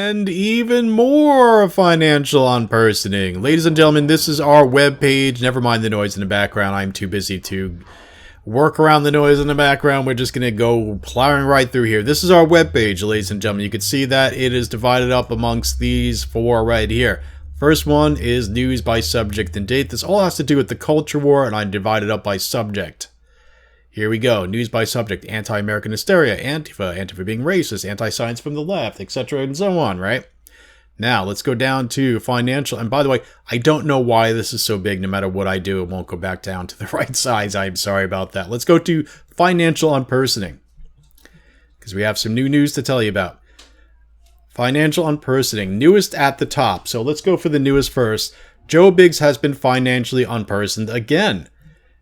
and even more financial unpersoning. Ladies and gentlemen, this is our webpage. Never mind the noise in the background. I'm too busy to work around the noise in the background. We're just going to go plowing right through here. This is our webpage, ladies and gentlemen. You can see that it is divided up amongst these four right here. First one is news by subject and date. This all has to do with the culture war, and I divided up by subject. Here we go. News by subject. Anti-American hysteria. Antifa being racist. Anti-science from the left, etc. and so on, right? Now, let's go down to financial. And by the way, I don't know why this is so big. No matter what I do, it won't go back down to the right size. I'm sorry about that. Let's go to financial unpersoning, because we have some new news to tell you about. Financial unpersoning. Newest at the top. So let's go for the newest first. Joe Biggs has been financially unpersoned again.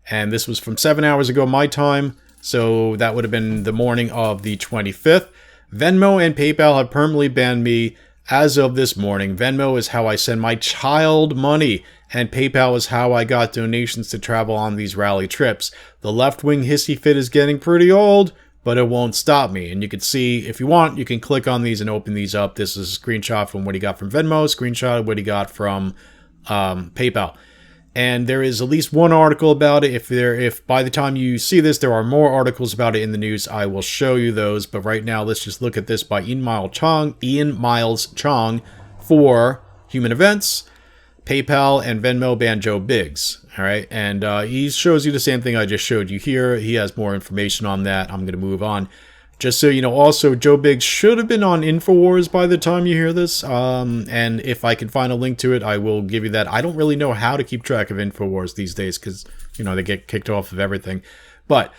And this was from 7 hours ago my time, so that would have been the morning of the 25th. Venmo and PayPal have permanently banned me as of this morning. Venmo is how I send my child money, and PayPal is how I got donations to travel on these rally trips. The left-wing hissy fit is getting pretty old, but it won't stop me. And you can see, if you want, you can click on these and open these up. This is a screenshot from what he got from Venmo, screenshot of what he got from PayPal. And there is at least one article about it. If by the time you see this, there are more articles about it in the news, I will show you those. But right now, let's just look at this by Ian Miles Chong for Human Events. PayPal and Venmo ban Joe Biggs. All right. And he shows you the same thing I just showed you here. He has more information on that. I'm going to move on. Just so you know, also, Joe Biggs should have been on InfoWars by the time you hear this. And if I can find a link to it, I will give you that. I don't really know how to keep track of InfoWars these days because, you know, they get kicked off of everything. But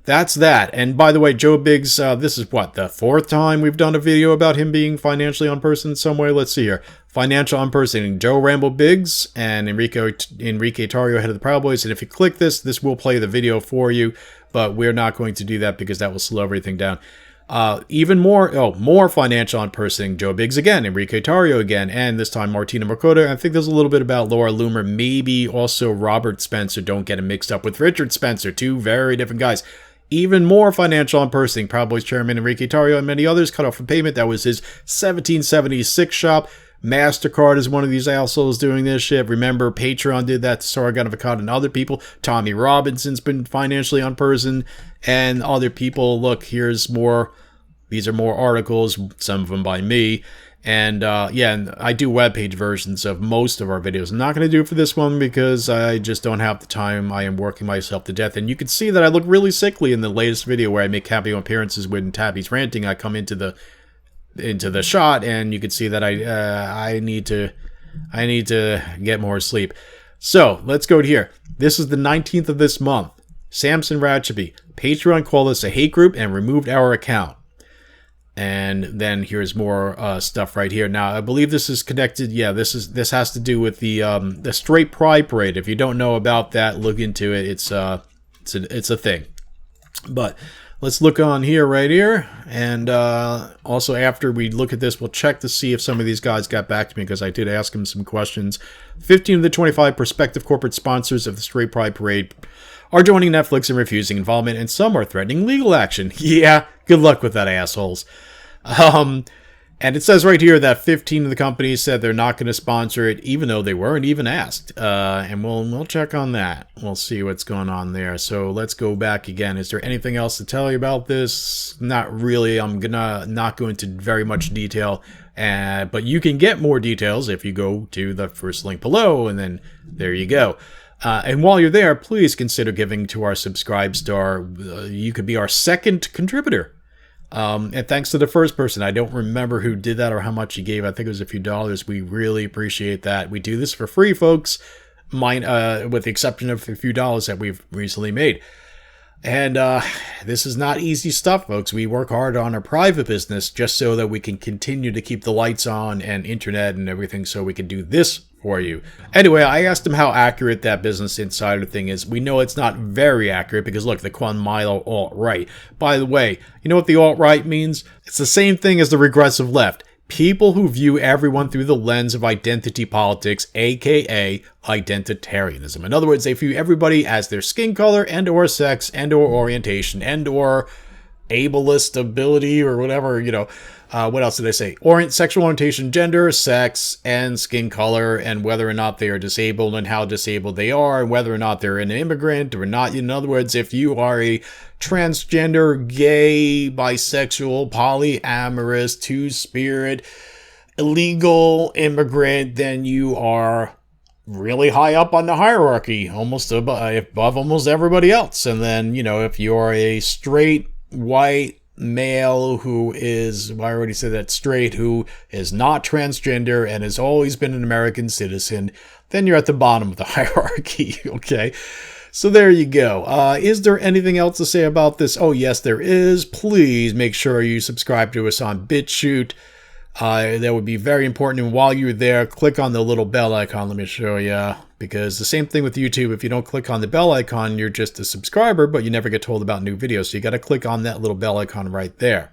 that's that. And by the way, Joe Biggs, this is what, the fourth time we've done a video about him being financially unpersoned in some way? Let's see here. Financial unpersoning. Joe Rambo Biggs and Enrique Tarrio, head of the Proud Boys. And if you click this, this will play the video for you. But we're not going to do that because that will slow everything down. Even more, more financial unpersoning. Joe Biggs again, Enrique Tarrio again, and this time Martina Mercado. I think there's a little bit about Laura Loomer, maybe also Robert Spencer. Don't get him mixed up with Richard Spencer. Two very different guys. Even more financial unpersoning. Proud Boys chairman Enrique Tarrio and many others cut off from payment. That was his 1776 shop. MasterCard is one of these assholes doing this shit. Remember, Patreon did that to Sargon of Akkad and other people. Tommy Robinson's been financially unpersoned, and other people. Look, here's more. These are more articles, some of them by me. And yeah, and I do webpage versions of most of our videos. I'm not going to do it for this one because I just don't have the time. I am working myself to death. And you can see that I look really sickly in the latest video where I make cameo appearances when Tabby's ranting. I come into the shot, and you can see that I need to get more sleep. So let's go to here. This is the 19th of this month. Samson Ratchaby, Patreon called us a hate group and removed our account. And then here's more stuff right here. Now I believe this is connected. Yeah, this has to do with the Straight Pride Parade. If you don't know about that, look into it. It's a thing. But let's look on here, right here. And also after we look at this, we'll check to see if some of these guys got back to me because I did ask them some questions. 15 of the 25 prospective corporate sponsors of the Straight Pride Parade are joining Netflix and refusing involvement, and some are threatening legal action. Yeah, good luck with that, assholes. And it says right here that 15 of the companies said they're not going to sponsor it, even though they weren't even asked. And we'll check on that. We'll see what's going on there. So let's go back again. Is there anything else to tell you about this? Not really. I'm not go into very much detail. But you can get more details if you go to the first link below, and then there you go. And while you're there, please consider giving to our Subscribe Star. You could be our second contributor. And thanks to the first person. I don't remember who did that or how much he gave. I think it was a few dollars. We really appreciate that. We do this for free, folks. Mine, with the exception of a few dollars that we've recently made. And this is not easy stuff, folks. We work hard on our private business just so that we can continue to keep the lights on and internet and everything so we can do this for you. Anyway, I asked him how accurate that Business Insider thing is. We know it's not very accurate because, look, the Quan Milo alt-right. By the way, you know what the alt-right means? It's the same thing as the regressive left. People who view everyone through the lens of identity politics, aka identitarianism. In other words, they view everybody as their skin color and or sex and or orientation and or ableist ability or whatever, you know. What else did I say? Sexual orientation, gender, sex, and skin color, and whether or not they are disabled and how disabled they are, and whether or not they're an immigrant or not. In other words, if you are a transgender, gay, bisexual, polyamorous, two-spirit, illegal immigrant, then you are really high up on the hierarchy, almost above almost everybody else. And then, you know, if you're a straight, white, male who is, well, I already said that, straight, who is not transgender and has always been an American citizen, then you're at the bottom of the hierarchy, okay? So there you go. Is there anything else to say about this? Oh, yes, there is. Please make sure you subscribe to us on BitChute. That would be very important. And while you're there, click on the little bell icon. Let me show you. Because the same thing with YouTube, if you don't click on the bell icon, you're just a subscriber, but you never get told about new videos. So you got to click on that little bell icon right there.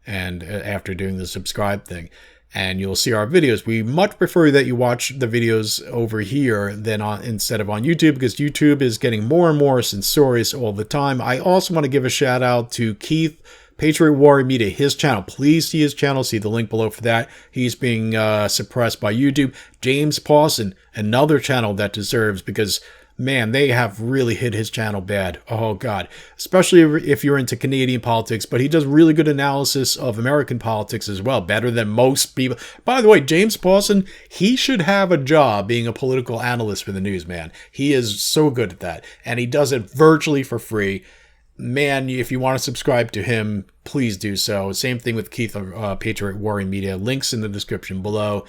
And after doing the subscribe thing, and you'll see our videos. We much prefer that you watch the videos over here than instead of on YouTube, because YouTube is getting more and more censorious all the time. I also want to give a shout out to Keith, Patriot Warrior Media, his channel. Please see his channel. See the link below for that. He's being suppressed by YouTube. James Pawson, another channel that deserves, because, man, they have really hit his channel bad. Oh, God. Especially if you're into Canadian politics. But he does really good analysis of American politics as well. Better than most people. By the way, James Pawson, he should have a job being a political analyst for the news, man. He is so good at that. And he does it virtually for free. Man, if you want to subscribe to him, please do so. Same thing with Keith, Patriot Warrior Media. Links in the description below.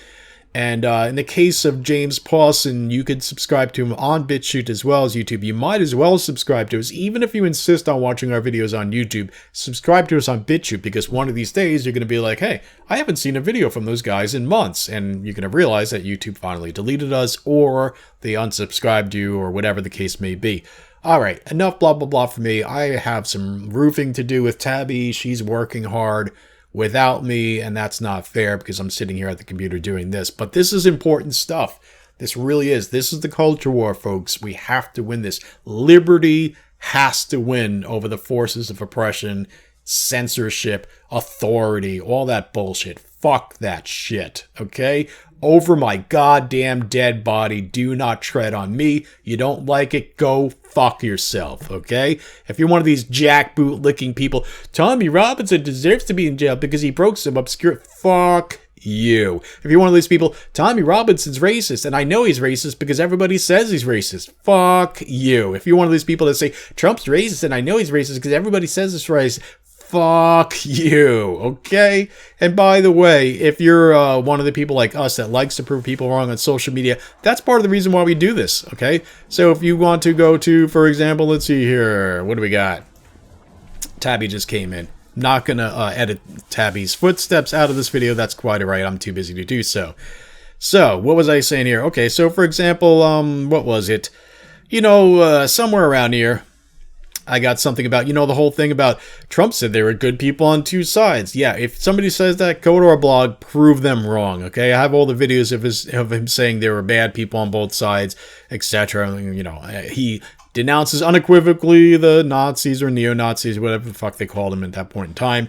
And in the case of James Pawson, you could subscribe to him on BitChute as well as YouTube. You might as well subscribe to us. Even if you insist on watching our videos on YouTube, subscribe to us on BitChute, because one of these days you're going to be like, hey, I haven't seen a video from those guys in months. And you're going to realize that YouTube finally deleted us, or they unsubscribed you, or whatever the case may be. All right, enough blah, blah, blah for me. I have some roofing to do with Tabby. She's working hard without me, and that's not fair because I'm sitting here at the computer doing this. But this is important stuff. This really is. This is the culture war, folks. We have to win this. Liberty has to win over the forces of oppression, censorship, authority, all that bullshit. Fuck that shit, okay? Over my goddamn dead body, do not tread on me. You don't like it, go fuck yourself, okay? If you're one of these jackboot licking people, Tommy Robinson deserves to be in jail because he broke some obscure... Fuck you. If you're one of these people, Tommy Robinson's racist, and I know he's racist because everybody says he's racist. Fuck you. If you're one of these people that say, Trump's racist, and I know he's racist because everybody says it's racist. Fuck you, okay? And by the way, if you're one of the people like us that likes to prove people wrong on social media, that's part of the reason why we do this, okay? So if you want to go to, for example, let's see here, what do we got? Tabby just came in. Not gonna edit Tabby's footsteps out of this video. That's quite alright. I'm too busy to do so. So, what was I saying here? Okay, so for example, what was it? You know, somewhere around here, I got something about, you know, the whole thing about Trump said there were good people on two sides. Yeah, if somebody says that, go to our blog, prove them wrong, okay? I have all the videos of him saying there were bad people on both sides, etc. You know, he denounces unequivocally the Nazis or neo-Nazis, whatever the fuck they called them at that point in time.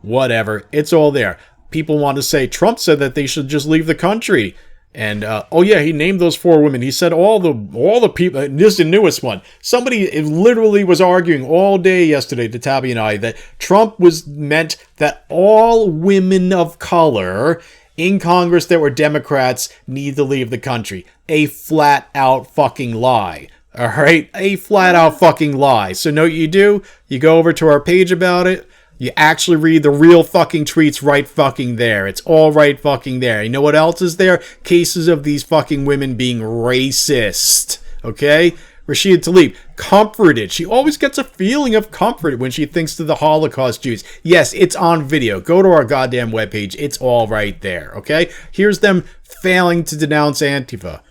Whatever. It's all there. People want to say Trump said that they should just leave the country. And, oh yeah, he named those 4 women. He said all the people, this is the newest one. Somebody literally was arguing all day yesterday to Tabby and I that Trump meant that all women of color in Congress that were Democrats need to leave the country. A flat out fucking lie. All right? A flat out fucking lie. So know what you do? You go over to our page about it. You actually read the real fucking tweets right fucking there. It's all right fucking there. You know what else is there? Cases of these fucking women being racist. Okay? Rashida Tlaib, comforted. She always gets a feeling of comfort when she thinks to the Holocaust Jews. Yes, it's on video. Go to our goddamn webpage. It's all right there. Okay? Here's them failing to denounce Antifa.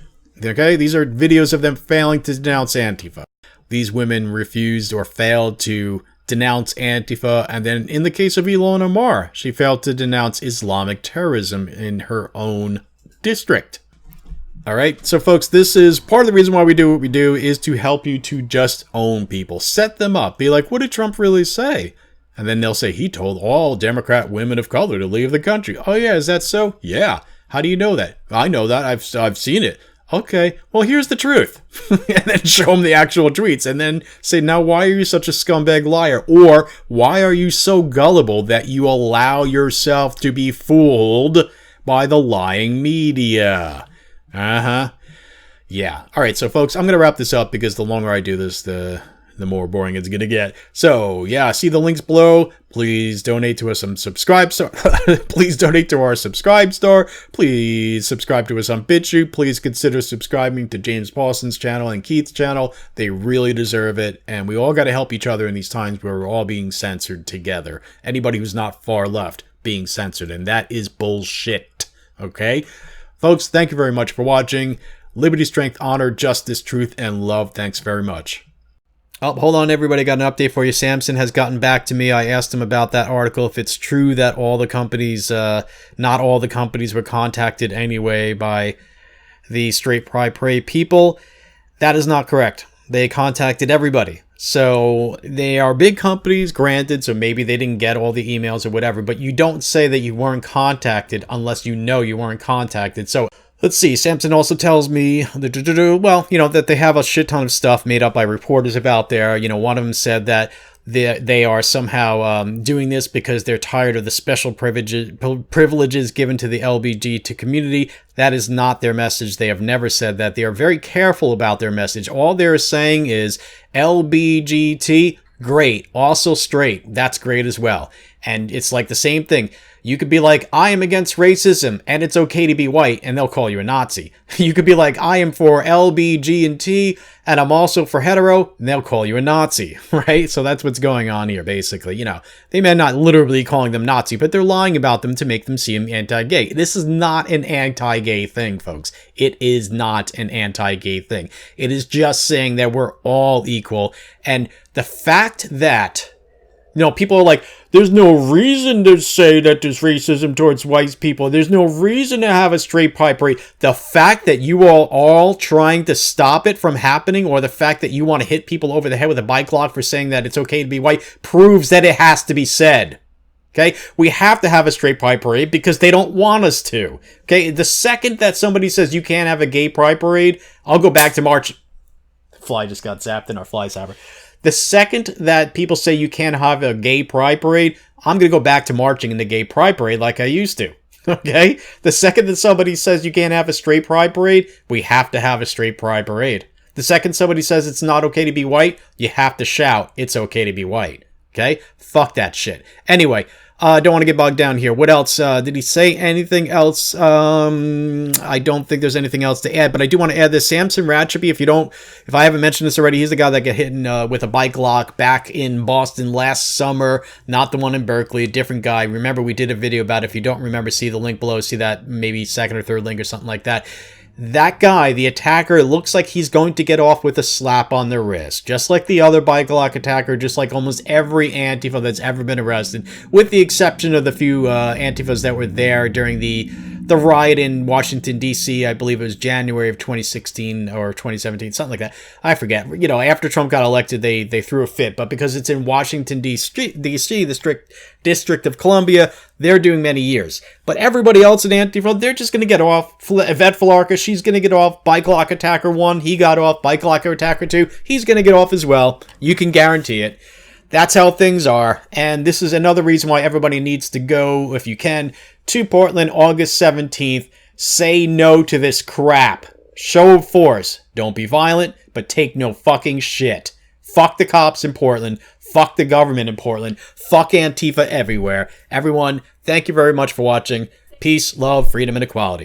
Okay? These are videos of them failing to denounce Antifa. These women refused or failed to denounce Antifa, and then in the case of Ilhan Omar, she failed to denounce Islamic terrorism in her own district. Alright, so folks, this is part of the reason why we do what we do, is to help you to just own people. Set them up. Be like, what did Trump really say? And then they'll say, he told all Democrat women of color to leave the country. Oh, yeah, is that so? Yeah. How do you know that? I know that. I've seen it. Okay, well, here's the truth. And then show them the actual tweets. And then say, now, why are you such a scumbag liar? Or why are you so gullible that you allow yourself to be fooled by the lying media? Yeah. All right, so, folks, I'm going to wrap this up because the longer I do this, the more boring it's going to get. So, yeah, see the links below. Please donate to us on Subscribe Star. Please donate to our Subscribe Star. Please subscribe to us on BitChute. Please consider subscribing to James Paulson's channel and Keith's channel. They really deserve it. And we all got to help each other in these times where we're all being censored together. Anybody who's not far left being censored. And that is bullshit. Okay? Folks, thank you very much for watching. Liberty, strength, honor, justice, truth, and love. Thanks very much. Oh, hold on, everybody. Got an update for you. Samson has gotten back to me. I asked him about that article. If it's true that all the companies, not all the companies were contacted anyway by the straight pride parade people, that is not correct. They contacted everybody. So they are big companies, granted, so maybe they didn't get all the emails or whatever, but you don't say that you weren't contacted unless you know you weren't contacted. So let's see, Samson also tells me, well, that they have a shit ton of stuff made up by reporters about there. One of them said that they are somehow doing this because they're tired of the special privileges given to the LGBT community. That is not their message. They have never said that. They are very careful about their message. All they're saying is LGBT, great. Also straight, that's great as well. And it's like the same thing. You could be like, I am against racism, and it's okay to be white, and they'll call you a Nazi. You could be like, I am for LBG&T, and I'm also for hetero, and they'll call you a Nazi, right? So that's what's going on here, basically. They may not literally calling them Nazi, but they're lying about them to make them seem anti-gay. This is not an anti-gay thing, folks. It is not an anti-gay thing. It is just saying that we're all equal, and the fact that people are like, there's no reason to say that there's racism towards white people. There's no reason to have a straight pride parade. The fact that you are all trying to stop it from happening, or the fact that you want to hit people over the head with a bike lock for saying that it's okay to be white, proves that it has to be said. Okay? We have to have a straight pride parade because they don't want us to. Okay? The second that somebody says you can't have a gay pride parade, I'll go back to March. Fly just got zapped in our fly zapper. The second that people say you can't have a gay pride parade, I'm going to go back to marching in the gay pride parade like I used to. Okay? The second that somebody says you can't have a straight pride parade, we have to have a straight pride parade. The second somebody says it's not okay to be white, you have to shout, it's okay to be white. Okay? Fuck that shit. Anyway, don't want to get bogged down here. What else? Did he say anything else? I don't think there's anything else to add, but I do want to add this. Samson Ratcheby, if I haven't mentioned this already, he's the guy that got hit with a bike lock back in Boston last summer, not the one in Berkeley, a different guy. Remember, we did a video about it. If you don't remember, see the link below, see that maybe second or third link or something like that. That guy, the attacker, looks like he's going to get off with a slap on the wrist. Just like the other bike lock attacker, just like almost every Antifa that's ever been arrested, with the exception of the few Antifas that were there during the riot in Washington, D.C., I believe it was January of 2016 or 2017, something like that. I forget. After Trump got elected, they threw a fit. But because it's in Washington, D.C., the District of Columbia, they're doing many years. But everybody else in Antifa, they're just going to get off. Yvette Filarka, she's going to get off. Bike lock attacker 1, he got off. Bike lock attacker 2, he's going to get off as well. You can guarantee it. That's how things are. And this is another reason why everybody needs to go, if you can, to Portland, August 17th. Say no to this crap. Show of force. Don't be violent, but take no fucking shit. Fuck the cops in Portland. Fuck the government in Portland. Fuck Antifa everywhere. Everyone, thank you very much for watching. Peace, love, freedom, and equality.